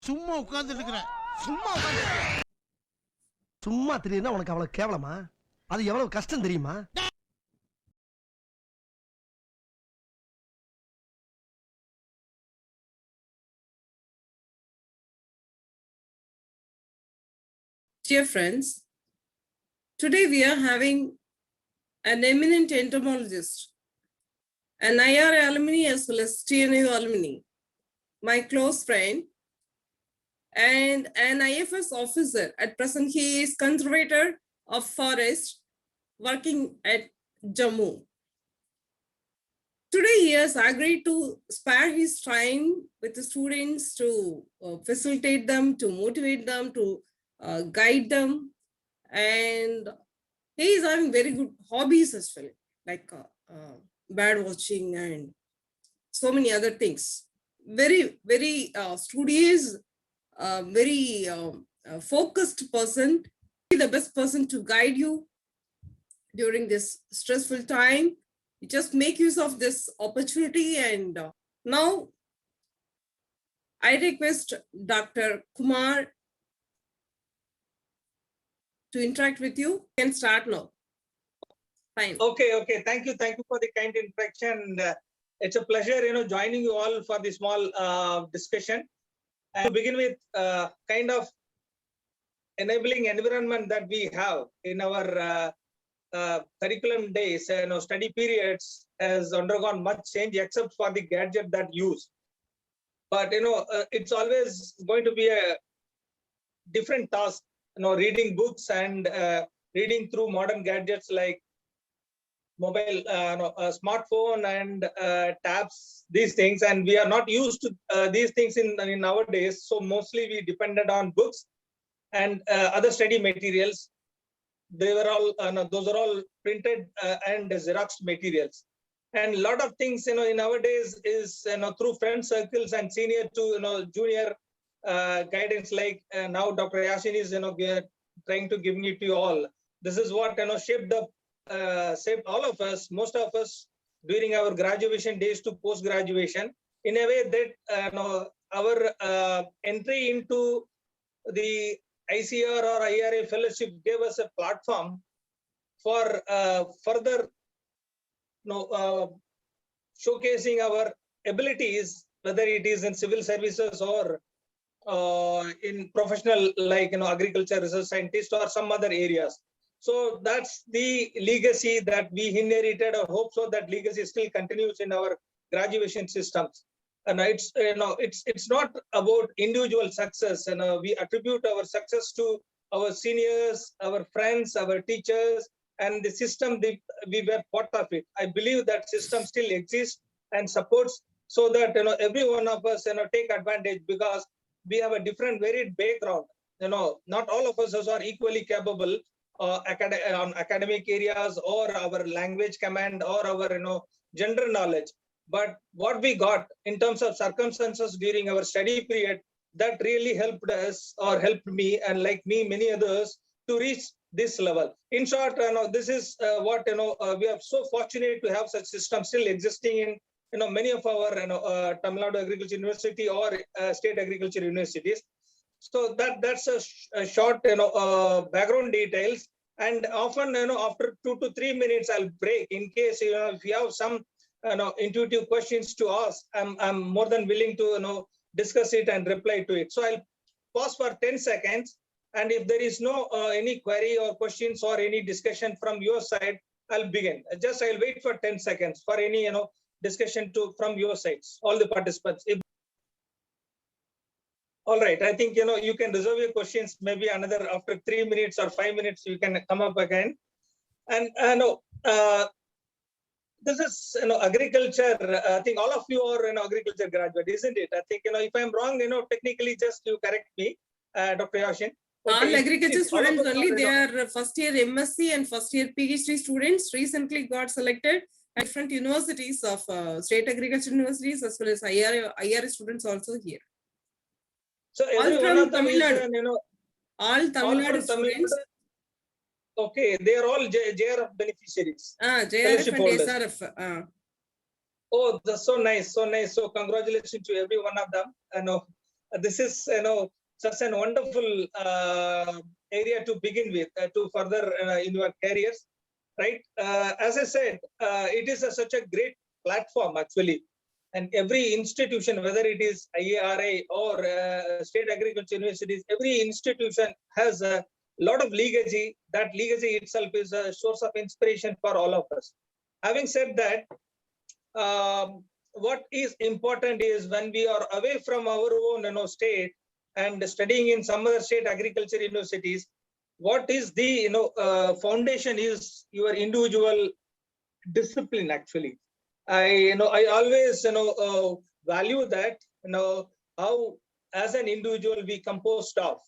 சும்மா உட்கார்ந்து இருக்கிறேன். சும்மா தெரியுதுன்னா உனக்கு அவ்வளவு கேவலமா? அது எவ்வளவு கஷ்டம் தெரியுமா? Dear friends, today we are having an eminent entomologist, an IR alumni as well as TNU alumni, my close friend, and an IFS officer. At present, he is conservator of forest working at Jammu. Today, he has agreed to spare his time with the students to facilitate them, to motivate them, to guide them. And he is having very good hobbies as well, like bird watching and so many other things. Very, very studious, very focused person. He is the best person to guide you during this stressful time. You just make use of this opportunity. And now I request Dr. Kumar to interact with you. You can start now. Fine. Okay. Thank you for the kind introduction. It's a pleasure, joining you all for the small discussion. And to begin with, kind of enabling environment that we have in our curriculum days, study periods has undergone much change except for the gadget that use. But it's always going to be a different task, reading books and reading through modern gadgets like mobile, smartphone and tabs, these things, and we are not used to these things in nowadays. So mostly we depended on books and other study materials. They were all those are all printed and Xerox materials. And a lot of things in nowadays is through friend circles and senior to junior guidance, like now Dr. Yashin is trying to give it to you all. This is what shaped all of us, most of us, during our graduation days to post graduation, in a way that our entry into the ICR or IRA fellowship gave us a platform for further showcasing our abilities, whether it is in civil services or in professional like agriculture, research scientist or some other areas. So that's the legacy that we inherited. I hope so that legacy still continues in our graduation systems. And it's not about individual success, and we attribute our success to our seniors, our friends, our teachers, and the system we were part of it. I believe that system still exists and supports, so that every one of us take advantage, because we have a different varied background. Not all of us are equally capable on academic areas or our language command or our general knowledge. But what we got in terms of circumstances during our study period, that really helped us, or helped me, and like me, many others, to reach this level. In short, this is what we are so fortunate to have such systems still existing in many of our Tamil Nadu Agriculture University or state agriculture universities. So that's a short background details. And often after 2 to 3 minutes I'll break in case if you have some intuitive questions to ask. I'm more than willing to discuss it and reply to it. So I'll pause for 10 seconds, and if there is no any query or questions or any discussion from your side, I'll begin. I'll wait for 10 seconds for any discussion from your sides, all the participants. All right, I think you can reserve your questions maybe another after 3 minutes or 5 minutes. You can come up again. And this is agriculture. I think all of you are agriculture graduate, isn't it? I think if I'm wrong, technically just you correct me, Dr. Yashin. Okay. All agriculture students only. They are first year MSc and first year PhD students. Recently got selected at different universities of state agriculture universities, as well as IRA students also here. So every one of them Tamil Nadu. All Tamil Nadu students. Okay, they are all JRF beneficiaries. JRF and SRF. Oh, that's so nice, so nice. So congratulations to every one of them. this is such an wonderful area to begin with to further in your careers, right? As I said, it is such a great platform actually, and every institution, whether it is IARA or state agriculture universities, every institution has a lot of legacy. That legacy itself is a source of inspiration for all of us. Having said that, what is important is when we are away from our own state and studying in some other state agriculture universities, what is the foundation is your individual discipline actually. I always value that how as an individual we composed of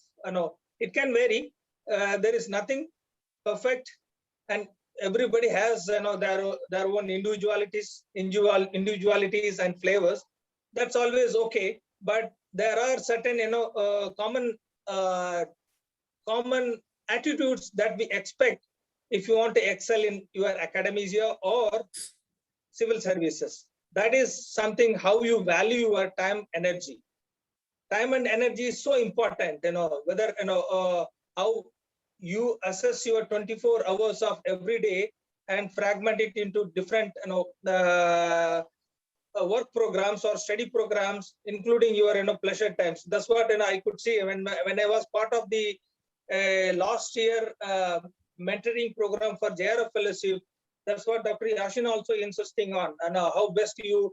it can vary. There is nothing perfect, and everybody has their own individualities and flavors. That's always okay, but there are certain common attitudes that we expect if you want to excel in your academia or civil services. That is something how you value your time energy. Time and energy is so important, whether how you assess your 24 hours of every day and fragment it into different work programs or study programs, including your pleasure times. That's what I could see when I was part of the last year mentoring program for JRF Fellowship. That's what Dr. Yashin also insisting on, and how best you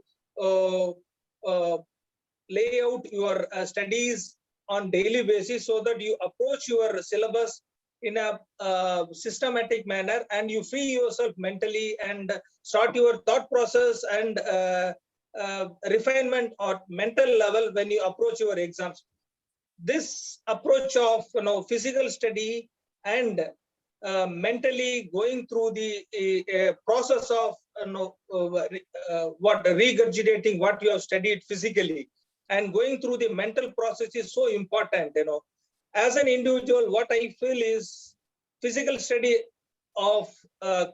lay out your studies on daily basis so that you approach your syllabus in a systematic manner, and you free yourself mentally and start your thought process and refinement or mental level when you approach your exams. This approach of physical study and mentally going through the process of what regurgitating what you have studied physically and going through the mental process is so important. As an individual, what I feel is physical study of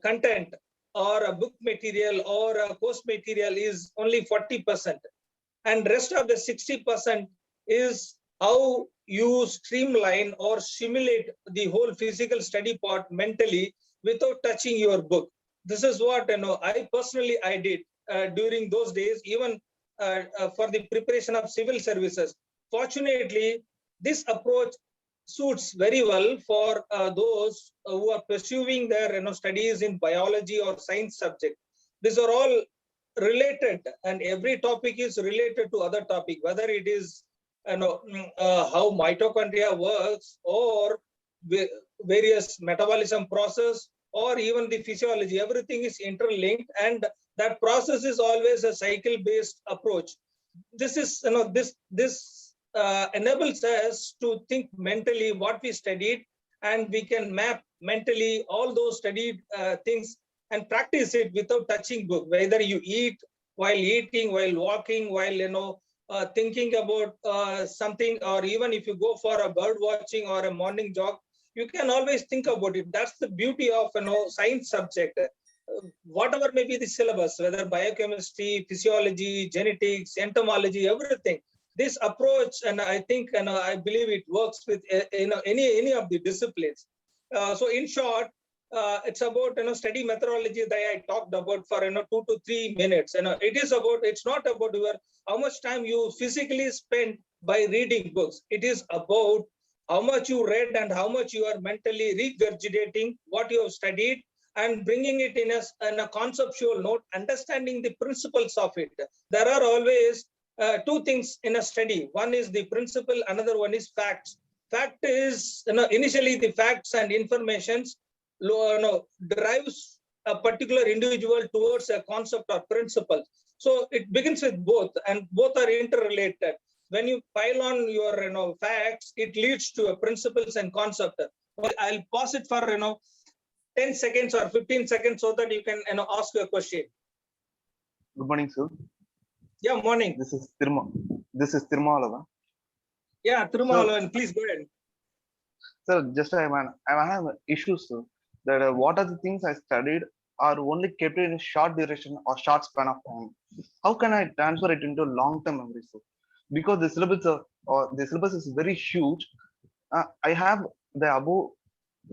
content or a book material or a course material is only 40%, and rest of the 60% is how you streamline or simulate the whole physical study part mentally without touching your book. This is what I personally did during those days, even for the preparation of civil services. Fortunately, this approach suits very well for those who are pursuing their studies in biology or science subject. These are all related, and every topic is related to other topic, whether it is how mitochondria works or various metabolism process or even the physiology. Everything is interlinked, and that process is always a cycle based approach. This is this enables us to think mentally what we studied, and we can map mentally all those studied things and practice it without touching book, whether you eat, while eating, while walking, while thinking about something, or even if you go for a bird watching or a morning jog, you can always think about it. That's the beauty of science subject. Whatever may be the syllabus, whether biochemistry, physiology, genetics, entomology, everything. This approach, and I think, and I believe it works with any of the disciplines. So in short, it's about study methodology that I talked about for 2 to 3 minutes. It is about, it's not about your how much time you physically spend by reading books. It is about how much you read and how much you are mentally regurgitating what you have studied and bringing it in a conceptual note, understanding the principles of it. There are always two things in a study. One is the principle, another one is facts. Fact is, initially the facts and informations drives a particular individual towards a concept or principle. So it begins with both, and both are interrelated. When you pile on your facts, it leads to a principles and concept. Well, I'll pause it for 10 seconds or 15 seconds so that you can ask your question. Good morning, sir. Yeah, morning. This is Tirumala. Yeah, Tirumala, please go ahead. Sir, just I have issues, sir. That what are the things I studied are only kept in a short duration or short span of time. How can I transfer it into long-term memory, sir? Because the syllabus or the syllabus is very huge, I have the above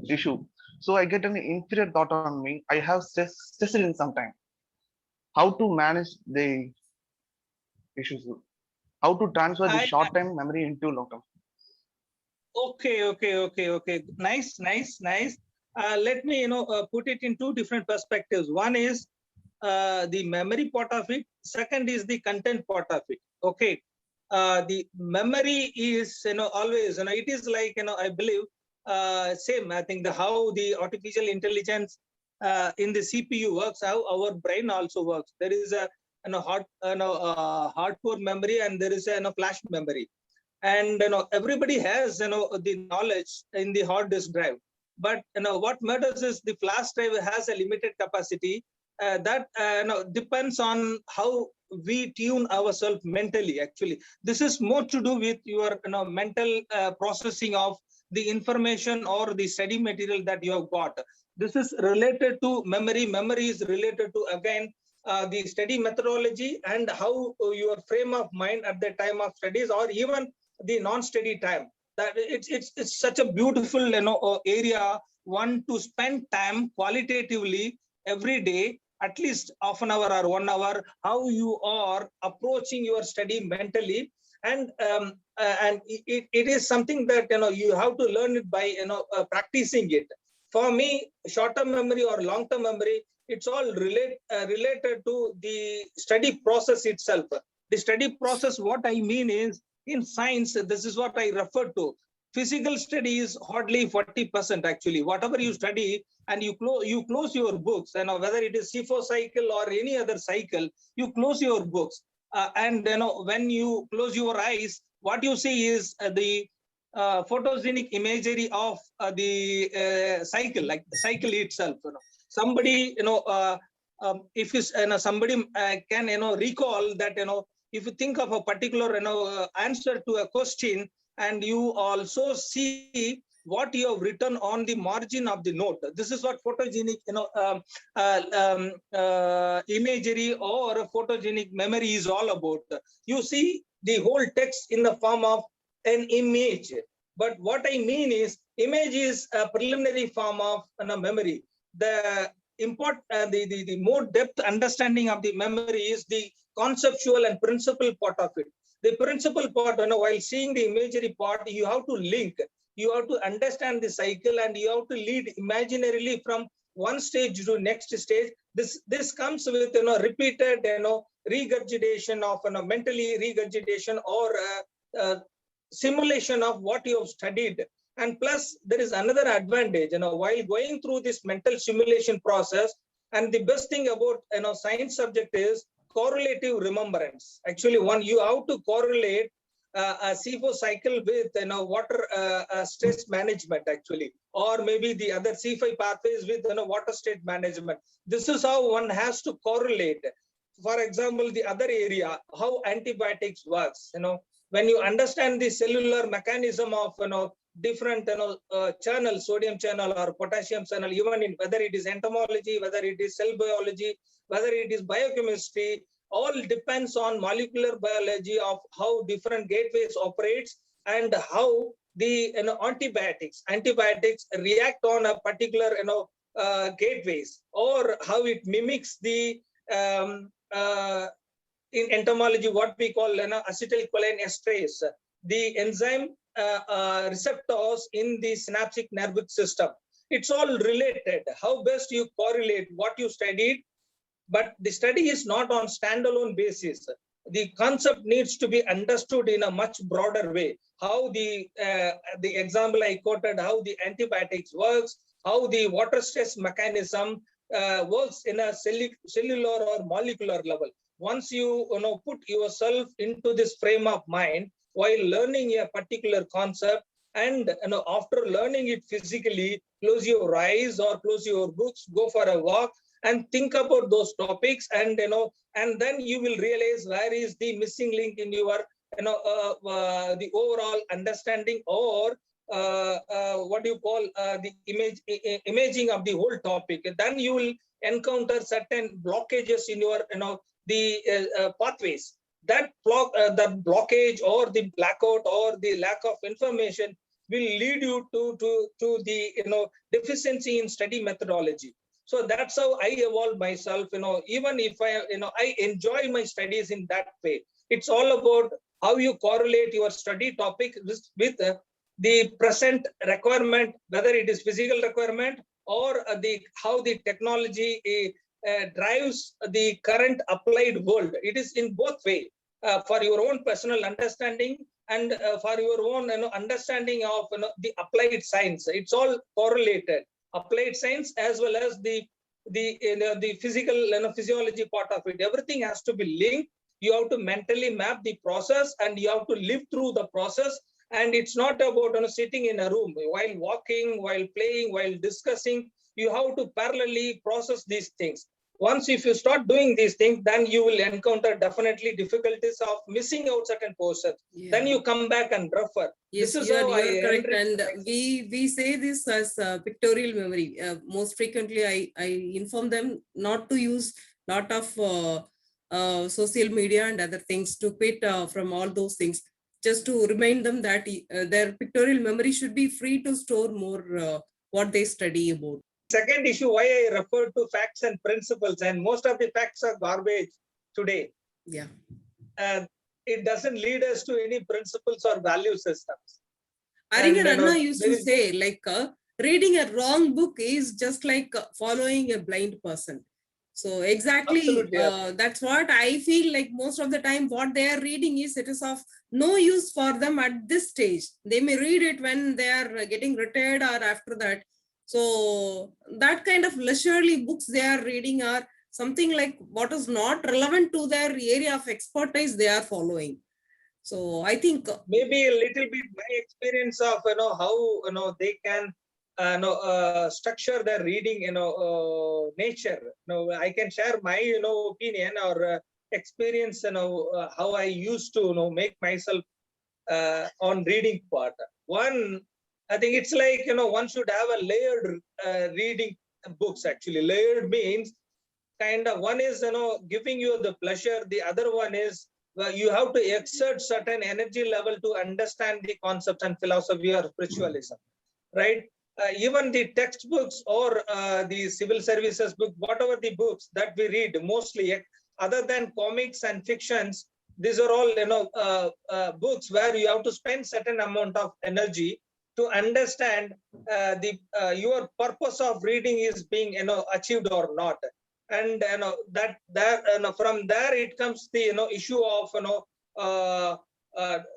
issue. So I get an inferior thought on me. I have stressed in some time. How to manage the issues? How to transfer the I short term memory into long term? Okay. Nice. Let me put it in two different perspectives. One is the memory part of it. Second is the content part of it. Okay. The memory is always it is like I believe same. I think the how the artificial intelligence in the CPU works, how our brain also works. There is a hardcore memory and there is a flash memory, and everybody has the knowledge in the hard disk drive, but what matters is the flash drive has a limited capacity. That depends on how we tune ourselves mentally. Actually, this is more to do with your mental processing of the information or the study material that you have got. This is related to memory. Memory is related to, again, the study methodology and how your frame of mind at the time of studies, or even the non-study time. That it's such a beautiful area, one to spend time qualitatively every day, at least half an hour or 1 hour, how you are approaching your study mentally. And it is something that you have to learn it by practicing it. For me, short-term memory or long-term memory, it's all related to the study process itself. The study process, what I mean is, in science, this is what I refer to. Physical study is hardly 40% actually. Whatever you study and you close your books, whether it is C4 cycle or any other cycle, you close your books. And when you close your eyes, what you see is the photogenic imagery of the cycle, like the cycle itself. Somebody, if you, somebody can recall that if you think of a particular answer to a question, and you also see what you have written on the margin of the note. This is what photogenic imagery or photogenic memory is all about. You see the whole text in the form of an image. But what I mean is, image is a preliminary form of memory. The more depth understanding of the memory is the conceptual and principal part of it. The principal part, while seeing the imagery part, you have to link, you have to understand the cycle, and you have to lead imaginarily from one stage to next stage. This comes with repeated regurgitation of mentally regurgitation or simulation of what you have studied. And plus, there is another advantage, while going through this mental simulation process. And the best thing about science subject is correlative remembrance. Actually, you have to correlate a C4 cycle with water stress management, actually, or maybe the other C5 pathways with water state management. This is how one has to correlate. For example, the other area, how antibiotics works. When you understand the cellular mechanism of different channel, sodium channel or potassium channel, even in whether it is entomology, whether it is cell biology, whether it is biochemistry, all depends on molecular biology of how different gateways operates, and how the antibiotics react on a particular gateways, or how it mimics the in entomology what we call acetylcholine esterase, the enzyme receptors in the synaptic nervous system. It's all related. How best you correlate what you studied, but the study is not on standalone basis. The concept needs to be understood in a much broader way. How the example I quoted, how the antibiotics works, how the water stress mechanism works in a cellular or molecular level. Once you put yourself into this frame of mind while learning a particular concept, and after learning it physically, close your eyes or close your books, go for a walk, and think about those topics, and and then you will realize where is the missing link in your the overall understanding, or what do you call the imaging of the whole topic. Then you will encounter certain blockages in your the pathways. the blockage or the blackout or the lack of information will lead you to the deficiency in study methodology. So that's how I evolved myself. Even if I enjoy my studies in that way. It's all about how you correlate your study topic with the present requirement, whether it is physical requirement or how the technology drives the current applied world. It is in both ways. For your own personal understanding and for your own understanding of the applied science. It's all correlated. Applied science as well as the physical physiology part of it. Everything has to be linked. You have to mentally map the process and you have to live through the process. And it's not about sitting in a room while walking, while playing, while discussing. You have to parallelly process these things. Once if you start doing these things, then you will encounter definitely difficulties of missing out certain portions. Yeah. Then you come back and refer. Yes, This is you're how I correct. enrich And we say this as pictorial memory. Most frequently, I inform them not to use lot of social media and other things, to quit from all those things, just to remind them that their pictorial memory should be free to store more what they study about. Second issue, why I refer to facts and principles, and most of the facts are garbage today. Yeah. It doesn't lead us to any principles or value systems. Arigan And, Anna used to say, like, reading a wrong book is just like following a blind person. So exactly, Absolutely, yeah. that's what I feel like. Most of the time what they are reading is, it is of no use for them at this stage. They may read it when they are getting retired or after that. So that kind of leisurely books they are reading are something like what is not relevant to their area of expertise they are following. So I think maybe a little bit my experience of how they can structure their reading nature. I can share my opinion or experience how I used to make myself on reading part. One, I think it's like one should have a layered reading books. Actually, layered means kind of, one is giving you the pleasure, the other one is you have to exert certain energy level to understand the concept and philosophy or spiritualism, right? Even the textbooks or the civil services book, whatever the books that we read, mostly other than comics and fictions, these are all books where you have to spend certain amount of energy to understand your purpose of reading is being achieved or not. And from there it comes the issue of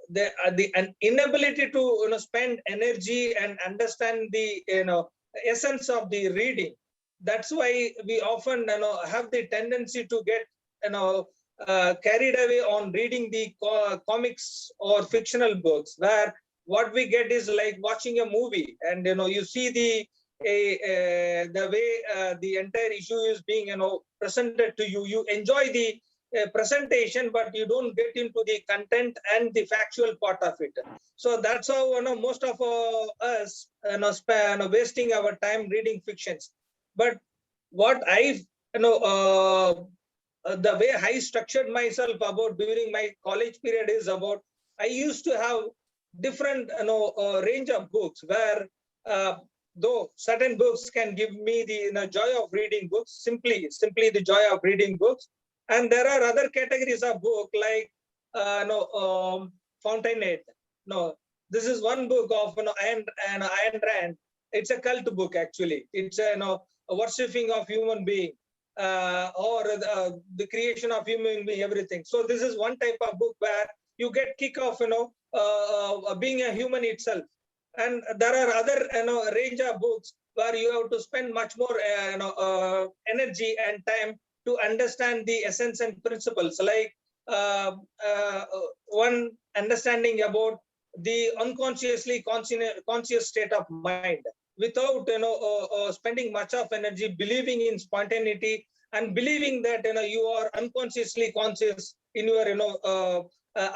the inability to spend energy and understand the essence of the reading. That's why we often have the tendency to get carried away on reading the comics or fictional books, where what we get is like watching a movie, and you see the way the entire issue is being presented to you. You enjoy the presentation, but you don't get into the content and the factual part of it. So that's how most of us wasting our time reading fictions. But what I the way I structured myself about during my college period is about, I used to have different range of books where though certain books can give me the joy of reading books, simply the joy of reading books, and there are other categories of book like Fountainhead. This is one book of Ayn Rand. It's a cult book actually. It's a worshipping of human being or the creation of human being, everything. So this is one type of book where you get kick off being a human itself. And there are other range of books where you have to spend much more energy and time to understand the essence and principles, like one understanding about the unconsciously conscious state of mind, without spending much of energy believing in spontaneity and believing that you are unconsciously conscious in your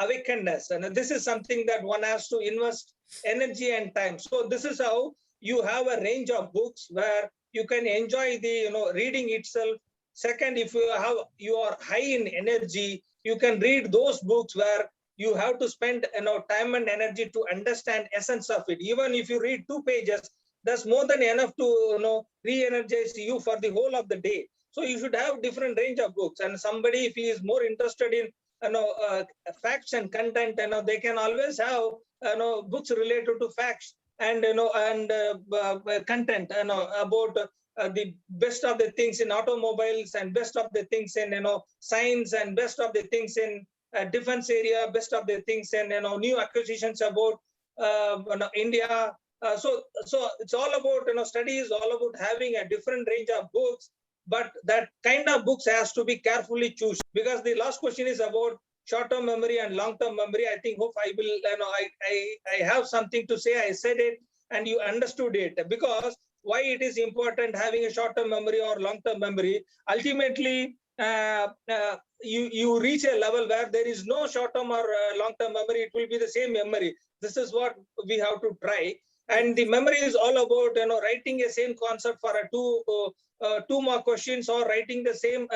awakeness. And this is something that one has to invest energy and time. So this is how you have a range of books where you can enjoy the reading itself Second, if you are high in energy, you can read those books where you have to spend time and energy to understand essence of it. Even if you read 2 pages, that's more than enough to re-energize you for the whole of the day. So you should have different range of books. And somebody, if he is more interested in facts and content, they can always have books related to facts and content about the best of the things in automobiles and best of the things in science and best of the things in defense area, best of the things in new acquisitions about India. So it's all about study is all about having a different range of books, but that kind of books has to be carefully chosen, because the last question is about short-term memory and long-term memory. I think hope I will I have something to say. I said it and you understood it, because why it is important having a short-term memory or long-term memory. Ultimately, you reach a level where there is no short-term or long-term memory. It will be the same memory. This is what we have to try. And the memory is all about writing a same concept for a two mark questions, or writing the same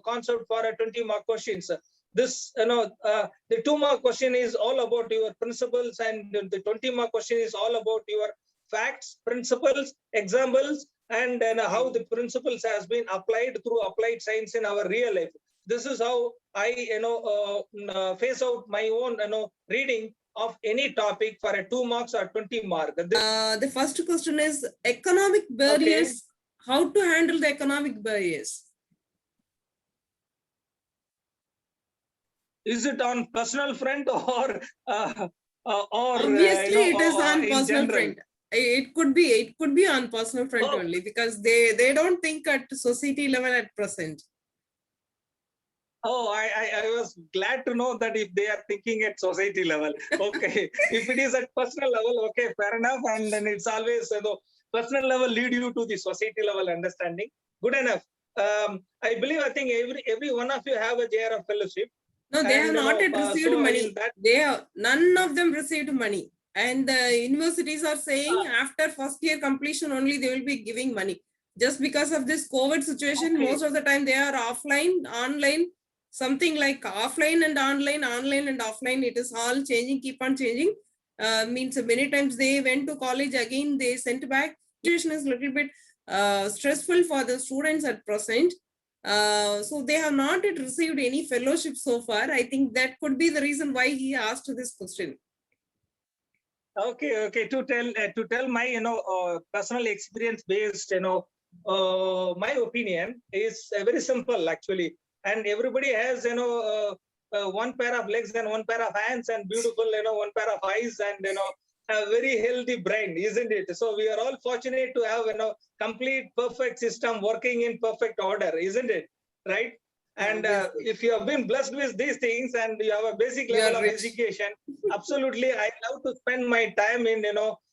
concept for a 20 mark questions. This the 2 mark question is all about your principles, and the 20 mark question is all about your facts, principles, examples, and how the principles has been applied through applied science in our real life. This is how I face out my own reading of any topic for a 2 marks or 20 mark. The first question is economic barriers. Okay. How to handle the economic barriers? Is it on personal front or obviously it is on personal front. It could be on personal front only, because they don't think at society level at present. Oh, I was glad to know that if they are thinking at society level. Okay. If it is at personal level, okay, fair enough. And then it's always personal level lead you to the society level understanding. Good enough. I think every one of you have a JRF fellowship. No, they have not yet received money. None of them received money. And the universities are saying after first year completion only they will be giving money. Just because of this COVID situation, most of the time they are offline, online, something like offline and online and offline. It is all changing, keep on changing. Means many times they went to college again, they sent back. Situation is a little bit stressful for the students at present. So they have not yet received any fellowship so far. I think that could be the reason why he asked this question. Okay. To tell my personal experience based my opinion is very simple actually, and everybody has one pair of legs and one pair of hands and beautiful one pair of eyes and a very healthy brain, isn't it? So we are all fortunate to have complete perfect system working in perfect order, isn't it? Right? And if you have been blessed with these things and you have a basic level of education, absolutely, I love to spend my time in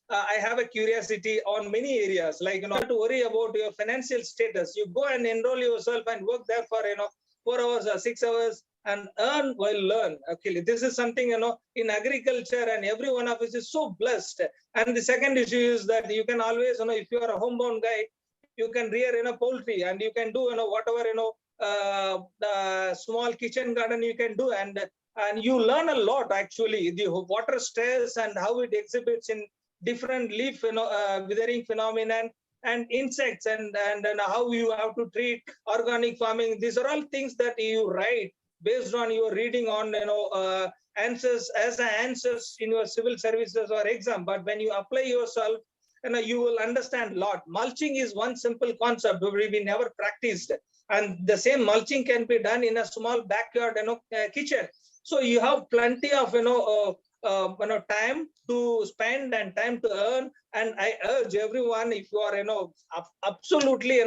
I have a curiosity on many areas, like not to worry about your financial status. You go and enroll yourself and work there for 4 hours or 6 hours and earn while learn. Okay, this is something in agriculture, and every one of us is so blessed. And the second issue is that you can always if you are a homebound guy, you can rear poultry, and you can do whatever the small kitchen garden you can do, and you learn a lot actually. The water stress and how it exhibits in different leaf withering phenomenon and insects, and how you have to treat organic farming. These are all things that you write based on your reading on answers in your civil services or exam. But when you apply yourself, you will understand a lot. Mulching is one simple concept we never practiced, and the same mulching can be done in a small backyard kitchen. So you have plenty of time to spend and time to earn. And I urge everyone, if you are absolutely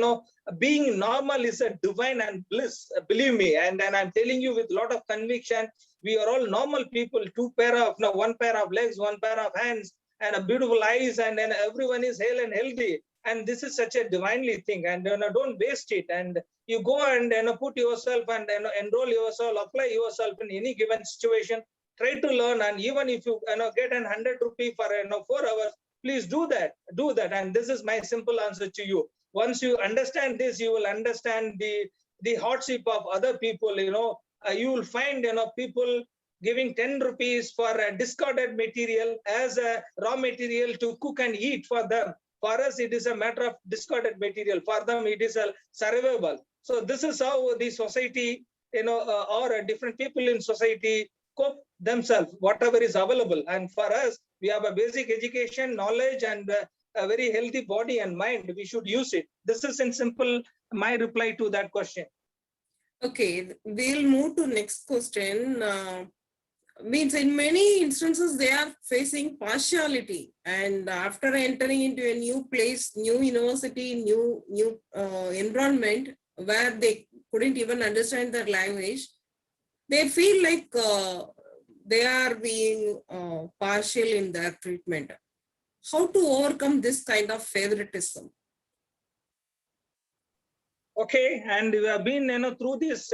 being normal is a divine and bliss, believe me. And I'm telling you with a lot of conviction, we are all normal people. One pair of legs, one pair of hands, and a beautiful eyes, and then everyone is hale and healthy. And this is such a divinely thing, and don't waste it. And you go and put yourself and enroll yourself, apply yourself in any given situation. Try to learn, and even if you get 100 rupees for 4 hours, please do that. And this is my simple answer to you. Once you understand this, you will understand the the hardship of other people, you will find, people giving 10 rupees for a discarded material as a raw material to cook and eat for them. For us, it is a matter of discarded material. For them, it is a survivable. So this is how the society, or different people in society cope themselves, whatever is available. And for us, we have a basic education, knowledge, and a very healthy body and mind. We should use it. This is in simple my reply to that question. Okay, we'll move to next question. Means in many instances they are facing partiality, and after entering into a new place, new university, new environment where they couldn't even understand their language, they feel like they are being partial in their treatment. How to overcome this kind of favoritism? Okay, and we have been through this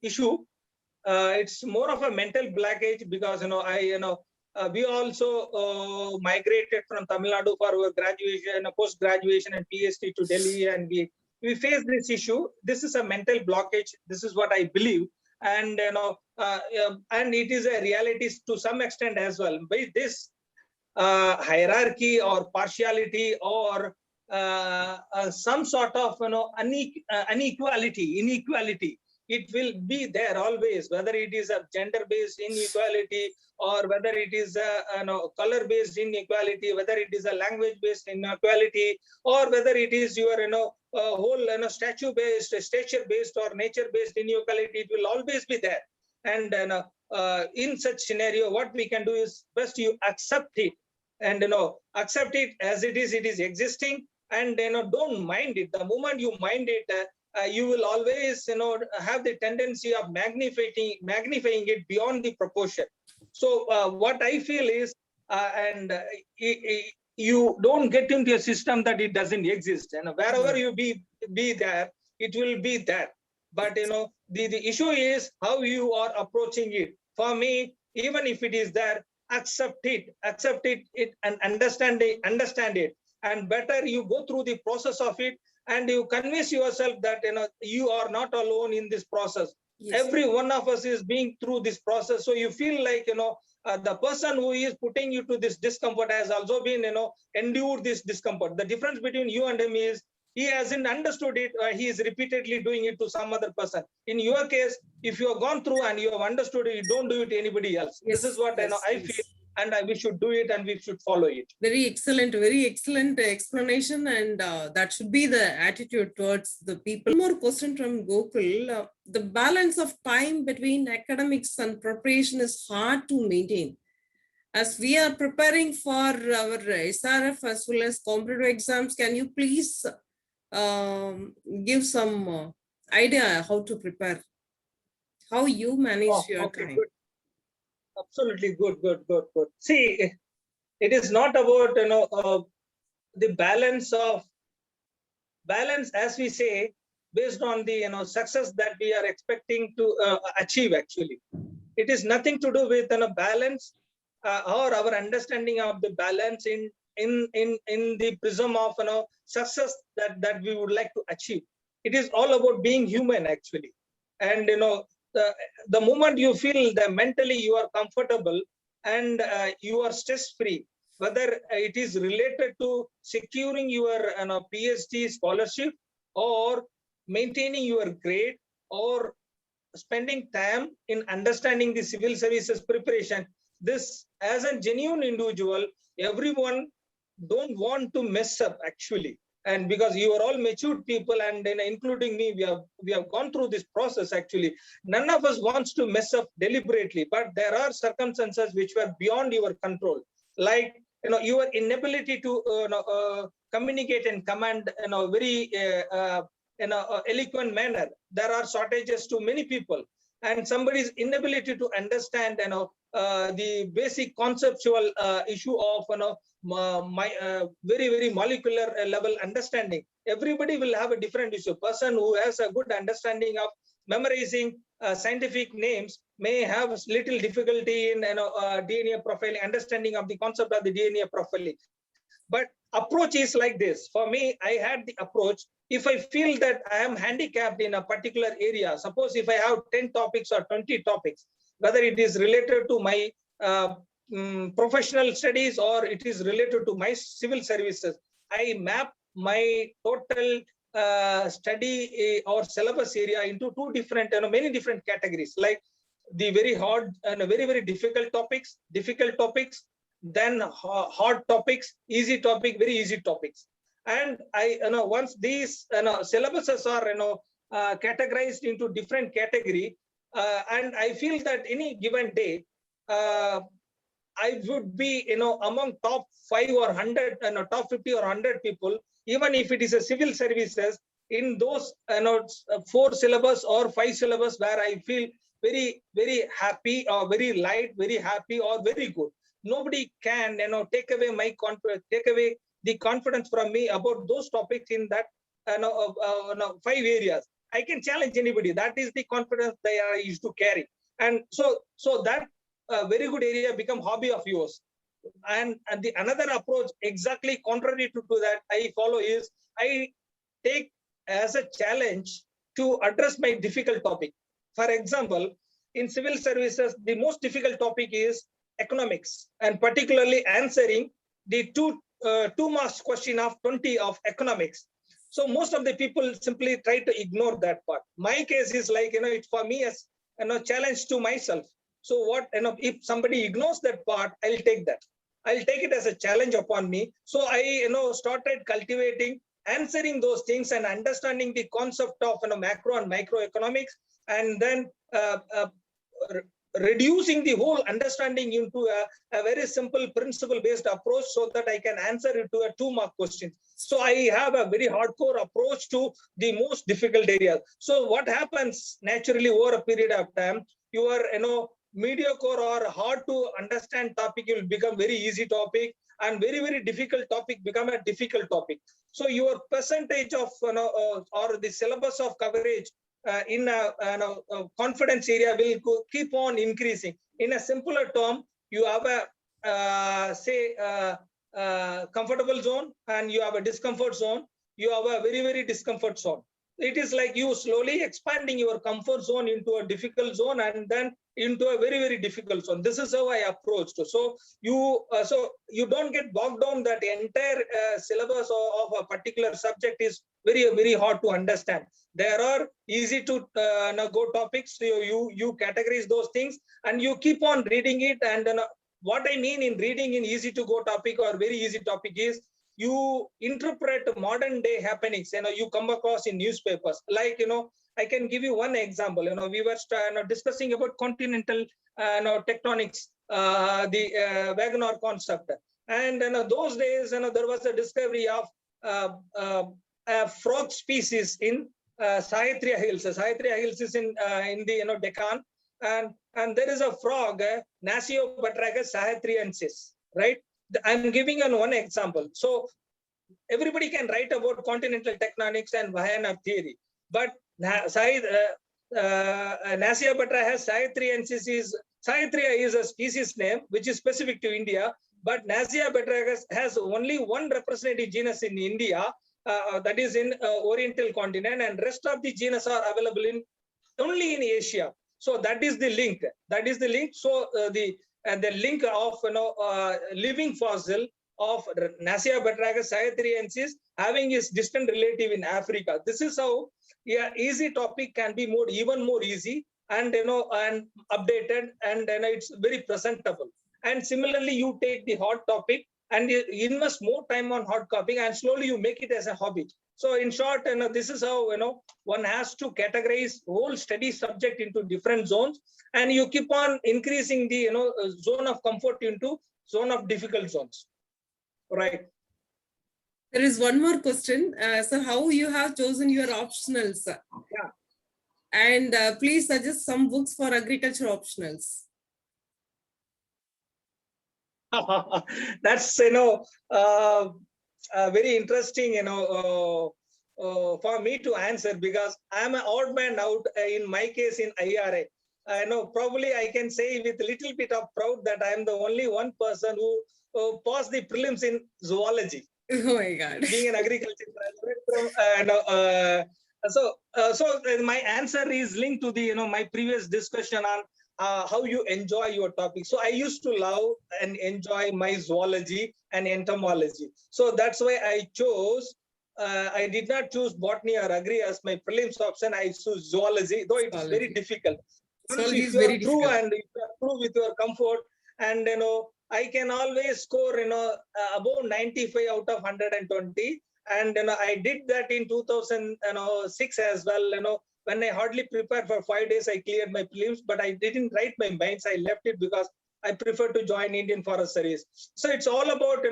issue. It's more of a mental blockage because we also migrated from Tamil Nadu for our graduation, post graduation and PhD to Delhi, and we face this issue. This is a mental blockage. This is what I believe, and and it is a reality to some extent as well. By this hierarchy or partiality or some sort of inequality, it will be there always, whether it is a gender-based inequality or whether it is a color-based inequality, whether it is a language-based inequality, or whether it is your whole stature-based or nature-based inequality. It will always be there. And in such scenario, what we can do is best you accept it, and accept it as it is existing, and don't mind it. The moment you mind it, you will always have the tendency of magnifying it beyond the proportion. So what I feel is you don't get into a system that it doesn't exist, and wherever you be there, it will be there. But the issue is how you are approaching it. For me, even if it is there, accept it and understand it, and better you go through the process of it, and you convince yourself that you are not alone in this process. Yes. Every one of us is being through this process, so you feel like the person who is putting you to this discomfort has also been endured this discomfort. The difference between you and him is he hasn't understood it. He is repeatedly doing it to some other person. In your case, if you have gone through and you have understood it, you don't do it to anybody else. Yes. This is what I feel, and we should do it and we should follow it. Very excellent explanation, and that should be the attitude towards the people. One more question from Gokul. The balance of time between academics and preparation is hard to maintain. As we are preparing for our SRF as well as competitive exams, can you please give some idea how to prepare, how you manage your time? Good. Absolutely good. See, it is not about the balance as we say, based on the success that we are expecting to achieve. Actually, it is nothing to do with balance or our understanding of the balance in the prism of success that we would like to achieve. It is all about being human actually, and the moment you feel that mentally you are comfortable and you are stress free, whether it is related to securing your PhD scholarship or maintaining your grade or spending time in understanding the civil services preparation, this as a genuine individual, everyone don't want to mess up actually. And because you are all mature people, and including me, we have gone through this process actually. None of us wants to mess up deliberately, but there are circumstances which were beyond your control, like your inability to communicate and command very eloquent manner. There are shortages to many people, and somebody's inability to understand the basic conceptual issue of very molecular level understanding. Everybody will have a different issue. Person who has a good understanding of memorizing scientific names may have little difficulty in DNA profiling, understanding of the concept of the DNA profiling. But approach is like this. For me, I had the approach. If I feel that I am handicapped in a particular area, suppose if I have 10 topics or 20 topics, whether it is related to my professional studies or it is related to my civil services, I map my total study or syllabus area into two different, many different categories, like the very hard and very difficult topics, then hard topics, easy topic, very easy topics. And I, once these syllabuses are categorized into different category, and I feel that any given day, I would be, among top 5 or 100, top 50 or 100 people, even if it is a civil services, in those 4 syllabus or 5 syllabus where I feel very happy or very light, very happy or very good. Nobody can, take away my confidence, take away the confidence from me about those topics in that 5 areas. I can challenge anybody. That is the confidence they are used to carry. And so that very good area become hobby of yours. And the another approach exactly contrary to that I follow is I take as a challenge to address my difficult topic. For example, in civil services, the most difficult topic is economics, and particularly answering the two marks question of 20 of economics. So most of the people simply try to ignore that part. My case is like, it's for me as challenge to myself. So what, if somebody ignores that part, I'll take that. I'll take it as a challenge upon me. So I, started cultivating, answering those things and understanding the concept of macro and microeconomics, and then reducing the whole understanding into a very simple principle-based approach so that I can answer it to a 2-mark question. So I have a very hardcore approach to the most difficult areas. So what happens naturally over a period of time, your mediocre or hard to understand topic will become very easy topic, and very difficult topic become a difficult topic. So your percentage of or the syllabus of coverage in a confidence area will keep on increasing. In a simpler term, you have a comfortable zone and you have a discomfort zone. You have a very discomfort zone. It is like you slowly expanding your comfort zone into a difficult zone and then into a very difficult zone. This is how I approached. So you don't get bogged down that the entire syllabus of a particular subject is very hard to understand. There are easy to go topics. So you categorize those things and you keep on reading it. And what I mean in reading in easy to go topic or very easy topic is you interpret modern day happenings. You come across in newspapers. Like I can give you one example. We were discussing about continental tectonics, the Wegener concept, and those days there was a discovery of a frog species in Sahyadria Hills. Sahyadria Hills is in the Deccan, and there is a frog, Nasiobatrachus sahyadriensis, right? I'm giving you one example. So everybody can write about continental tectonics and Wegener theory, but Nasiobatrachus sahyadriensis is a species name which is specific to India, but Nasiobatrachus has only one representative genus in India, that is in Oriental continent, and rest of the genus are available only in Asia. So that is the link. So the link of living fossil of Nasiobatrachus sahyadriensis having its distant relative in Africa. This is how easy topic can be even more easy and and updated, and it's very presentable. And similarly, you take the hot topic and you invest more time on hot topic, and slowly you make it as a hobby. So in short, this is how one has to categorize whole study subject into different zones, and you keep on increasing the zone of comfort into zone of difficult zones. Right. There is one more question. So how you have chosen your optionals? Yeah. And please suggest some books for agriculture optionals. That's very interesting for me to answer, because I'm an odd man out in my case in IRA. I know probably I can say with a little bit of proud that I'm the only one person who pass the prelims in zoology, Oh my God. being an agriculture graduate from, my answer is linked to the my previous discussion on how you enjoy your topic. So I used to love and enjoy my zoology and entomology. So that's why I chose. I did not choose botany or agri as my prelims option. I chose zoology, though it is very Zoology. difficult. Zoology If is you very are true difficult. and if you are true with your comfort, and I can always score above 95 out of 120. And I did that in 2006 as well. When I hardly prepared for 5 days, I cleared my prelims, but I didn't write my mains. I left it because I prefer to join Indian Forest Service. So it's all about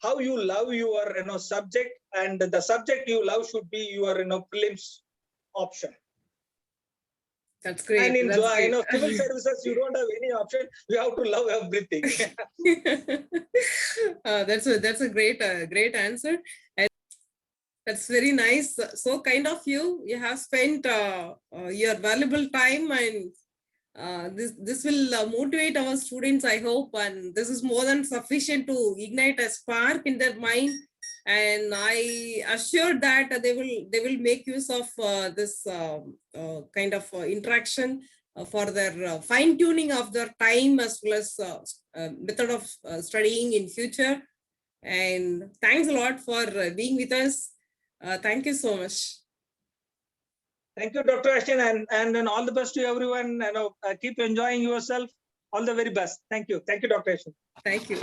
how you love your subject, and the subject you love should be your prelims option. That's great. And in That's great. civil services, you don't have any option. You have to love everything. That's a great answer. And that's very nice. So kind of you. You have spent your valuable time, and this will motivate our students, I hope, and this is more than sufficient to ignite a spark in their mind. And I assure that they will make use of this kind of interaction for their fine tuning of their time as well as method of studying in future. And thanks a lot for being with us. Thank you so much. Thank you, Dr. Ashton, and all the best to everyone. Keep enjoying yourself. All the very best. Thank you. Thank you, Dr. Ashton. Thank you.